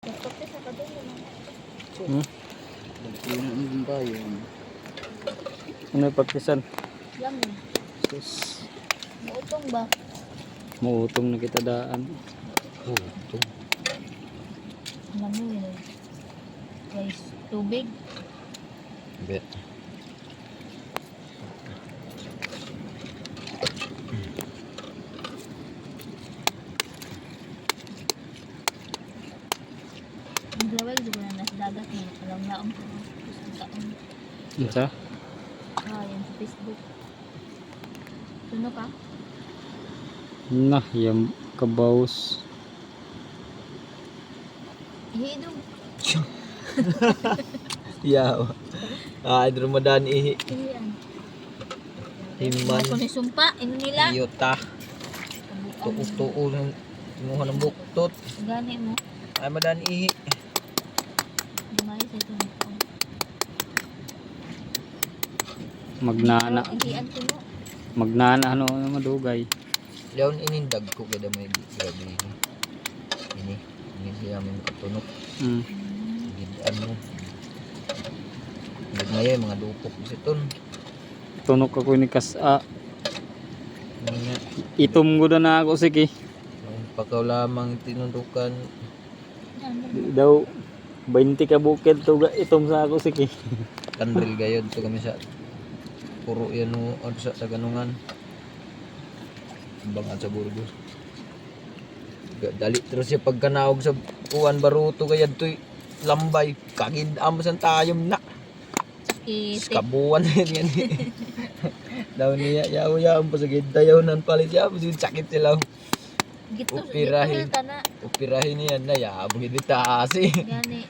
Pagkakit sa kadong naman. Ano ba yun? Ano yung pagpisan? Lang yun. Sus. Mautong ba? Muutong na kita daan. Oh, ito. Alam mo yun. Guys, tubig. Bet. Ang gawag, di ba na nasa dagat mo? Alam na ang taon. Ano sa? Yan sa Facebook. Tuno ka? Nah, yung kabaws. Ihidong. Yaw. Ramadan ihi. Ihiyan. Himan. Ako ni sumpa. Ino nila. Iyota. Tuo-tuo ng imuha ng buktot. Gani mo. Ay madan ihi. Lumayas ito. Magnana. Ihiyan ko mo. Magnana ano madugay. Daon inindag ko kada may grabe ini. Ini siya may katunok. Gidaan mo. Gid na mga dupok siton. Tunok ako ni Kasa. Nga. Itom ko na ako sige. Pagkaw lamang tinundukan. Di daw 20 ka bukid to itom sa ako sige. Kanril gayod to kami sa puro yan no sa ganungan. Bangan sa Burgos. Dali terus siya pagkanawag sa kuwan baruto kayad to'y lambay. Kagid amo san tayom na. Sakit. Kabuan yan. Daw niya yaw-yaw pa sa gidayaw nan palit siya. Sakit sila. Gito. Upirahin. Gito na. Upirahin niya na yabang iditasi. Gani.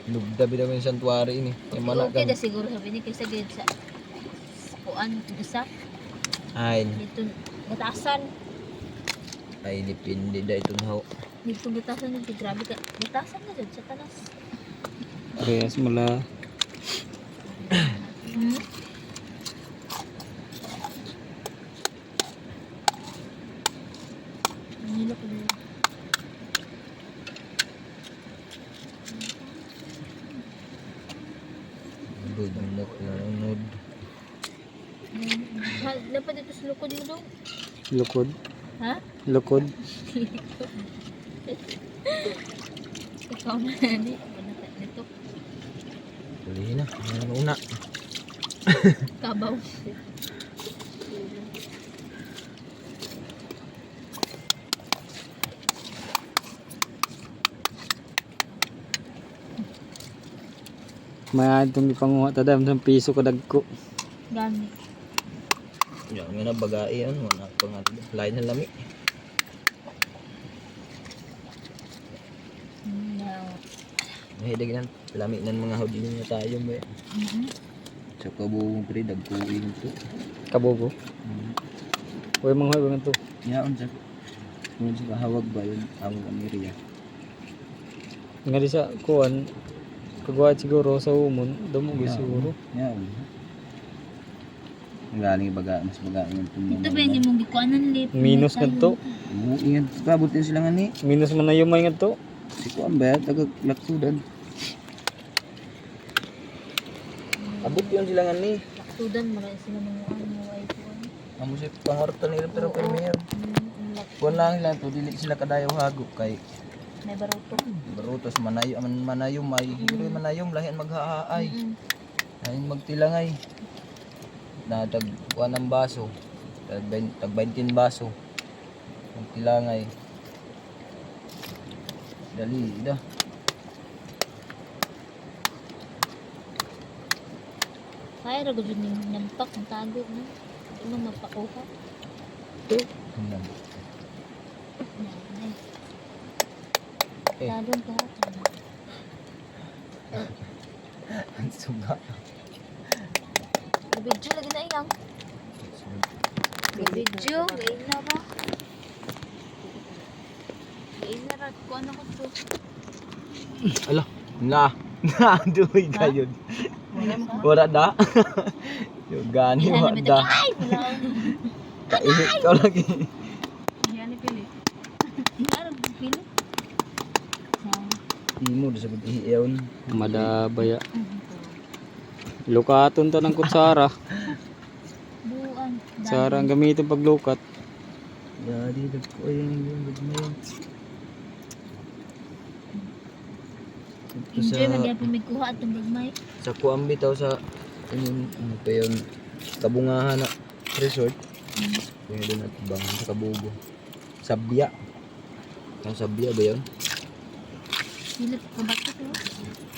Lugda bida yung santuari ini. Yung mana Okay kan. na siguro sabi ni kasi gid sa kuan isa. Ay, Dito gatasan. ay dipindi da itong haw. Dito gatasan ni grabe ka. Gatasan na jud sa tanas. Kaya mula Nilo ko na. Budok na unod. Dapat dito sa lukod mo dong. lukod. Ha? Lukod. Ikaw na ni. Dito Tulihin na. Ano una. kabaw. May itong ipanguha tadam sa piso kadagko. Gani. Yan nga na bagai ano na pang lain na lami. No. Mahilig nan lami nan mga hawdin na tayo mo. Sa kabong pre dagkuin to. Kabogo. Uy mga hoy bangan to. Yaon sa kung sa hawag ba yun hawag ang area. Nga di sa kuan kagawad siguro sa umon dumugo siguro. Yaon. Ang galing baga mas baga yung Ito ba hindi mong gikuanan lip? Minus nga to. ingat ka butin sila nga ni. Minus man na yung may nga to. Si kuan ba tagag laksudan. Abot yun sila nga ni. Laktudan marami sila mga ano ay kuan. Amo si pangorta nila pero premier. Kuan lang sila to dili sila kadayaw hagop kay May baruto. barutos manayom may hiro manayom lahi maghahaay. Lahi magtilangay. Na tag kuan ang baso. Tag 20 baso. Magtilangay. Dali ida. Kaya ra gud ning nampak ang tago no. Di mo magpakuha. Tingnan. Nay. Eh. Ladon ka. Ang suga. Video lagi na ilang. Video, gain na ba? Gain na ra ko ano ko to. Ala, na. Duy kayo. Wala da. Yung gani wa da. Ay, wala. Kainit ka lagi. Yan ni pili. Pilo? Sa... Imo sa iyawn. Madabaya. Lukaton ta ng kutsara. Buuan. Kutsara ang gamitin pag lukat. Yari dagko yung gagmayon. Enjoy magyapon may kuha atong gagmay. Sa kuan bitaw sa ano pa yun, Kabungahan na resort. Kaya doon at bang sa Kabugo. Sabya. Ang Sabya ba yun? Silip kabato to.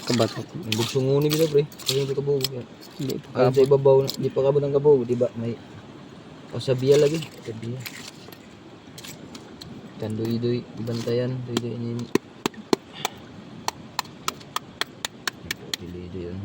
Kabatok. Ang bugsunguni bitaw pre. Kaya sa Kabugo. Hindi Ayun sa ibabaw, di pa kabot ng Kabugo, di ba? May Sabya lagi. Sabya. Kan duy-duy, ibantayan, duy-duy ini. Duy-duy yun.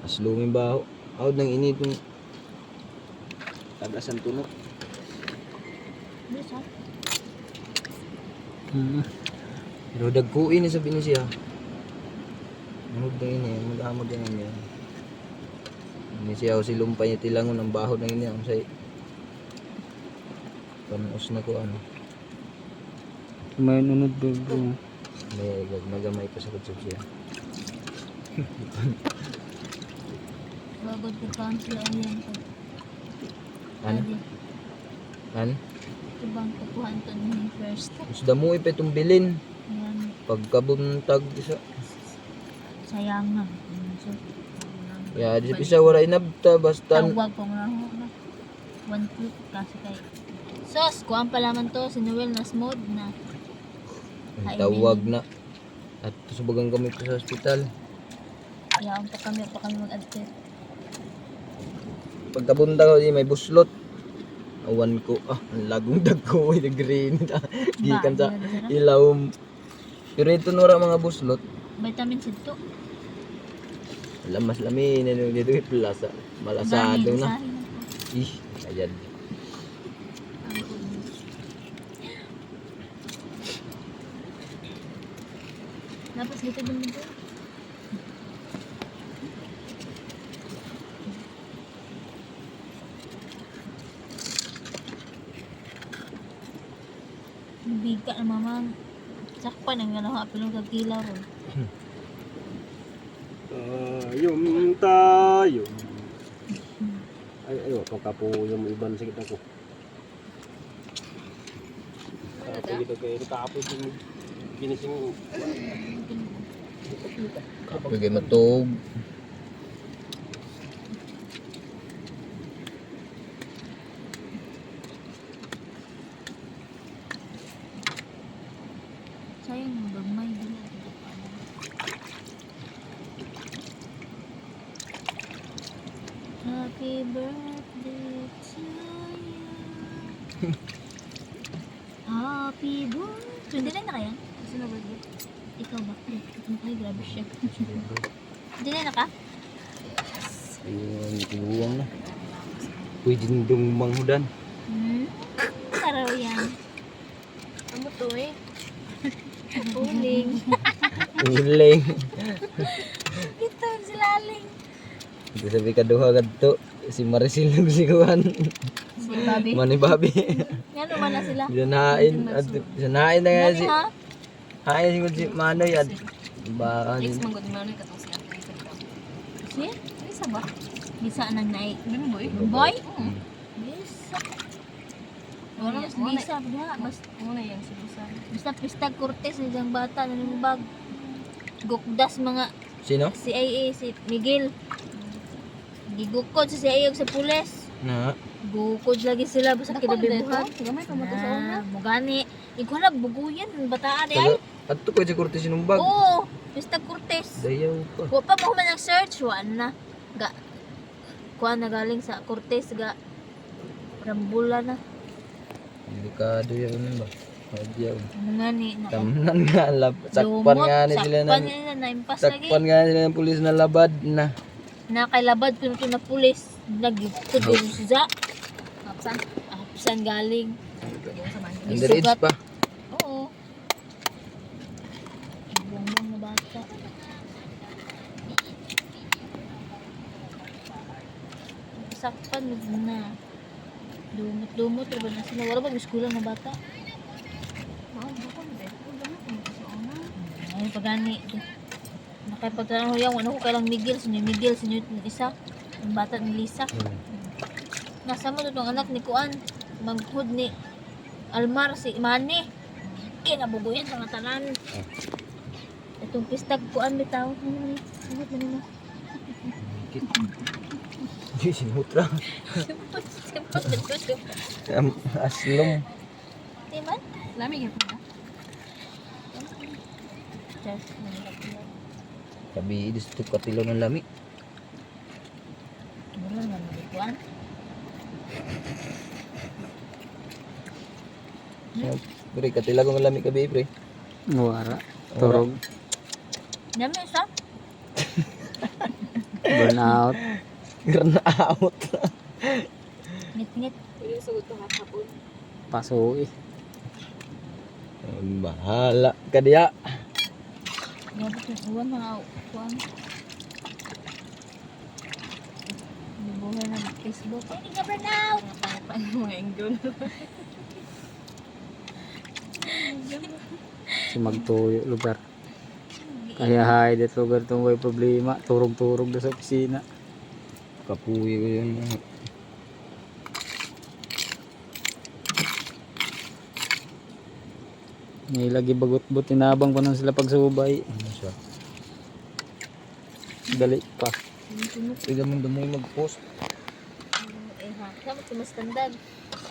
Aslungin baho. Out nang init yung tagasan tunok. Bisa. Pero dagkuin ni sabi ni siya. Nahod na ini, mag-amod na niya. Ini siya o silumpay niya tilangon ang baho na ini. Ang say panos na ko ano. May nunod bro. May magamay pa sa kutsub siya. Bagod ko council ang yan. Ano? Ano? Ito bang kukuhan to ni first? Mas damo pa itong bilin. Yan. Pagkabuntag isa. Sayang na. So, Ya, di sa wala inabta basta tawag ko na ho na. 1 click kasi kay. Sos, kuhaan pa laman to si Noel na smooth na. tawag na. At subagang kami pa sa ospital. Kaya pa kami mag-admit. Pagkapunta ko di may buslot. Awan ko, ang lagong dagko ay green. Gikan sa ilaw. Pero ito nora mga buslot. Vitamin C to. Lamas lamin ano dito plaza. Malasado na. Ih, ayan. Tapos dito din dito. Biga na mamang sakpan ang gano'n apilong kagilaw ron. Tayong tayo. Ay, pagkapo yung iban sakit ako. Kapo kita kayo, kapo yung ginising. Kapag matog. Sayang yung bagmay din. Happy birthday to you. Happy birthday. 29 na kaya? Kasi na birthday. Ikaw ba? Ay, grabe siya. 29 na ka? Ayun, tibuwang na. Pwede nindong manghudan. Taraw yan. Ano to eh? Uling. Uling. Ito, silaling. Ito sabi kaduha kadto. Si Maricel nagsikuhan. Si Bobby. Mani Bobby. Yan naman na sila. Sanain. Sanain na nga Mami si. ha? Hain si Manoy at ba Next manggod mo ano katong siya. Si? Isa ba? Bisa nang naik. Bimboy? Boy? Bisa. Wala mas Wala. bisa. Basta Muna yan si Busan. Basta pistag Cortez ng bata nanunubag. Gukdas mga sino? CIA si Miguel. Gigukod sa CIA ug sa pulis. Na. Gukod lagi sila basta kinabibuhat. Gamay ka mo to sa una. Mugani. Ikaw na buguyan bataan di ay. At to ko si Cortez sinumbag. Oo, pistag Cortez. Dayaw pa. Wa pa mo man nag-search wa na. Ga kuha na galing sa Cortez ga Rambula na. Delikado yun ba? Adyaw. Ano nga ni na. Tamnan nga lab. Sakpan nga ni sila Sakpan na. nila na impas lagi. Sakpan nga sila ng pulis na labad na. Nakailabad ko na pulis. Nagyukod din siya. Kapsan. Apsan galing. Underage pa. Oo. Bongbong na bata. sakpan na. Dumot-dumot ra ba na sila wala ba school na bata. Mao buko din. Ang dami ko sa una. Ay pagani. Nakapagtanong yang ano ko kailang Miguel sinyo isa. Ang bata ni Lisa. Nasa mo tong anak ni Kuan maghud ni Almar si Manny. Kinabugoyan sa mga tanan. Itong pistag Kuan bitaw. Ano man mo? Di sinutra. Aslom. Timan? Lamig yun na. Just manilap yan. Sabi dito katilo ng lami. Wala nga nalikuan. Pre, katila ko ng lami kabi, pre. Wara. Turog. Dami isa. Burn out. Burn out. Ngit-ngit. Pwede sa gusto hapon. Paso eh. Bahala ka diya. Grabe kung uwan mga Kuan. Libuhan na Facebook. Ay, hindi ka pa now! Pang mga enggon. Si magtuyo lugar. Kaya hay det lugar tong may problema. Turog-turog na sa opisina. Kapuwi ko yun. May lagi bagot-bot tinabang pa nang sila pagsubay. Ano siya? Dali pa. Pwede mo damoy mag-post. Eh ha, dapat ko mas tandaan.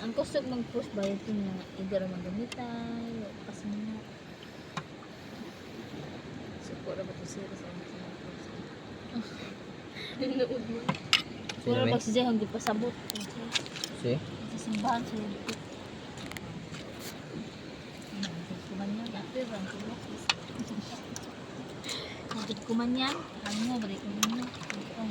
Ang kusog mag-post ba ito na either magamitay, kasi nga. Support na ba ito sila sa mga post? Nanood mo. Puro pag si Jay hanggang pasabot. Si? Sa simbahan sa YouTube. Kumanyan, after run ko Nagit kumanyan, ano mo, balik ko nyo. Ang